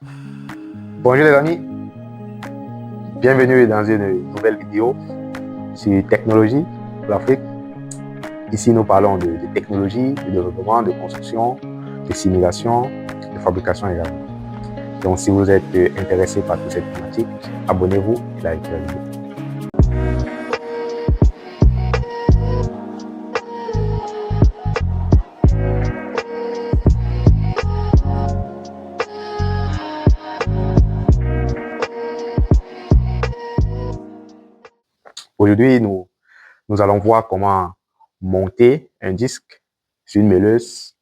Bonjour les amis, bienvenue dans une nouvelle vidéo sur technologie pour l'Afrique. Ici, nous parlons de technologie, de développement, de construction, de simulation, de fabrication également. Donc, si vous êtes intéressé par toute cette thématique, abonnez-vous et likez la vidéo. Aujourd'hui, nous allons voir comment monter un disque sur une meuleuse,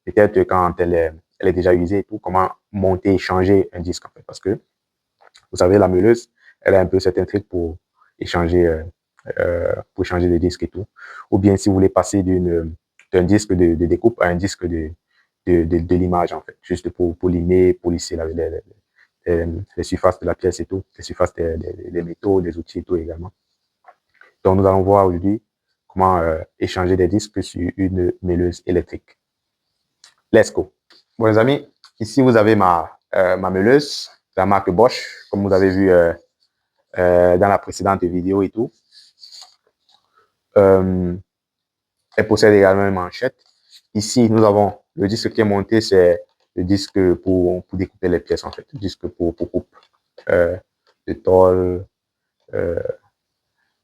peut-être quand elle est déjà usée et tout, comment monter et changer un disque en fait. Parce que, vous savez, la meuleuse, elle a un peu certains trucs pour changer de disque et tout. Ou bien si vous voulez passer d'un disque de découpe à un disque de l'image, en fait, juste pour limer, pour lisser les surfaces de la pièce et tout, les surfaces des métaux, des outils et tout également. Donc, nous allons voir aujourd'hui comment échanger des disques sur une meuleuse électrique. Let's go. Bon, les amis, ici, vous avez ma meuleuse, la marque Bosch, comme vous avez vu dans la précédente vidéo et tout. Elle possède également une manchette. Ici, nous avons le disque qui est monté, c'est le disque pour découper les pièces, en fait. Le disque pour coupe de tôle,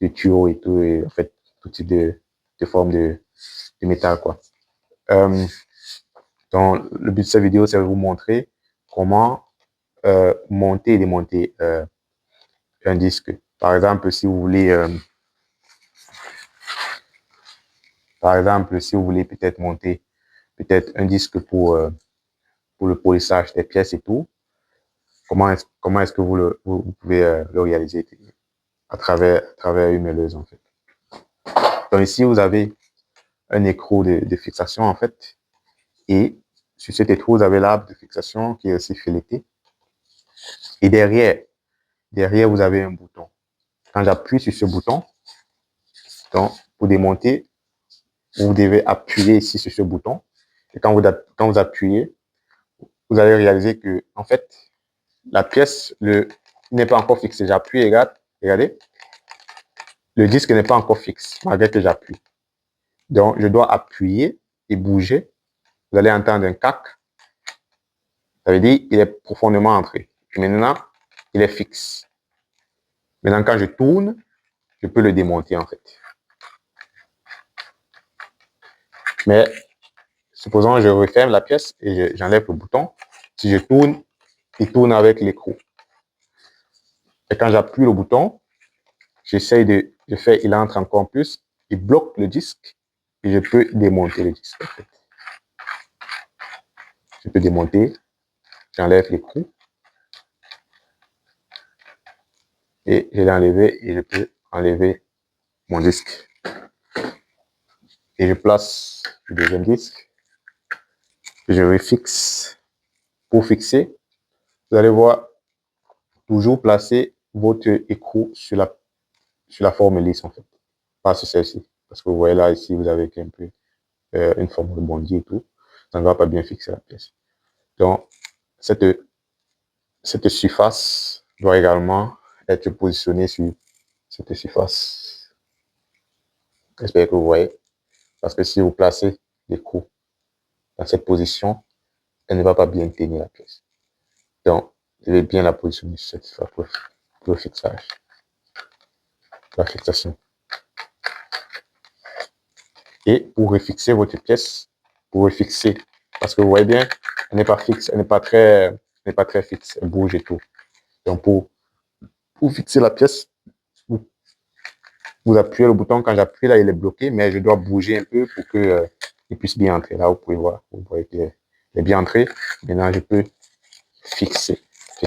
de tuyaux et tout, et en fait, tout type de forme de métal, quoi. Donc, le but de cette vidéo, c'est de vous montrer comment monter et démonter un disque. Par exemple, si vous voulez peut-être monter un disque pour le polissage des pièces et tout, comment est-ce que vous pouvez le réaliser à travers une meuleuse, en fait. Donc ici, vous avez un écrou de fixation, en fait, et sur cet écrou, vous avez l'arbre de fixation qui est aussi fileté. Et derrière, vous avez un bouton. Quand j'appuie sur ce bouton, donc, pour démonter, vous devez appuyer ici sur ce bouton. Et quand vous appuyez, vous allez réaliser que, en fait, la pièce n'est pas encore fixée. J'appuie, regardez. Le disque n'est pas encore fixe, malgré que j'appuie. Donc, je dois appuyer et bouger. Vous allez entendre un cac. Ça veut dire qu'il est profondément entré. Et maintenant, il est fixe. Maintenant, quand je tourne, je peux le démonter, en fait. Mais, supposons que je referme la pièce et j'enlève le bouton. Si je tourne, il tourne avec l'écrou. Et quand j'appuie le bouton, il entre encore plus, il bloque le disque et je peux démonter le disque, en fait. Je peux démonter, j'enlève l'écrou et je l'ai enlevé et je peux enlever mon disque. Et je place le deuxième disque. Je refixe. Pour fixer, vous allez voir, toujours placer votre écrou sur la forme lisse, en fait. Pas sur celle-ci. Parce que vous voyez là, ici, vous avez un peu une forme rebondie et tout. Ça ne va pas bien fixer la pièce. Donc, cette surface doit également être positionnée sur cette surface. J'espère que vous voyez. Parce que si vous placez l'écrou dans cette position, elle ne va pas bien tenir la pièce. Donc, je vais bien la positionner sur cette surface pour le fixage. La fixation. Et pour refixer votre pièce, parce que vous voyez bien, elle n'est pas fixe, elle n'est pas très fixe, elle bouge et tout. Donc, pour fixer la pièce, vous appuyez le bouton. Quand j'appuie là, il est bloqué, mais je dois bouger un peu pour que il puisse bien entrer. Là, vous pouvez voir, vous voyez qu'il est bien entré. Maintenant, je peux fixer.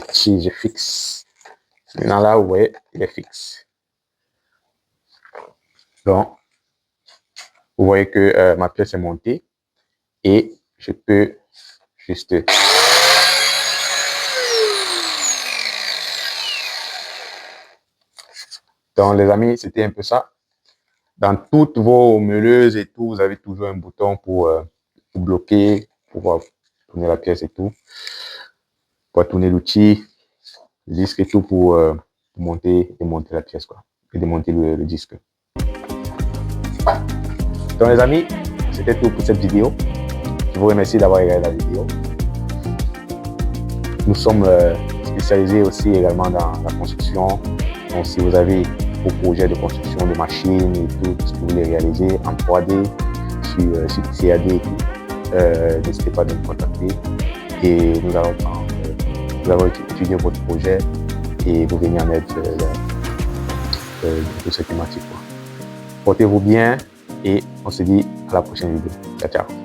Si je fixe, maintenant là, vous voyez, il est fixe. Donc, vous voyez que ma pièce est montée et je peux juste donc les amis, c'était un peu ça. Dans toutes vos meuleuses et tout, vous avez toujours un bouton pour bloquer, pour pouvoir tourner la pièce et tout. pour tourner l'outil, le disque et tout pour monter et monter la pièce, quoi, et démonter le disque. Donc les amis, c'était tout pour cette vidéo. Je vous remercie d'avoir regardé la vidéo. Nous sommes spécialisés aussi également dans la construction. Donc si vous avez vos projets de construction de machines et tout ce que vous voulez réaliser en 3D, sur CAD et tout, n'hésitez pas à nous contacter et nous allons étudier votre projet et vous venir en aide de cette thématique. Portez-vous bien et on se dit à la prochaine vidéo. Ciao, ciao.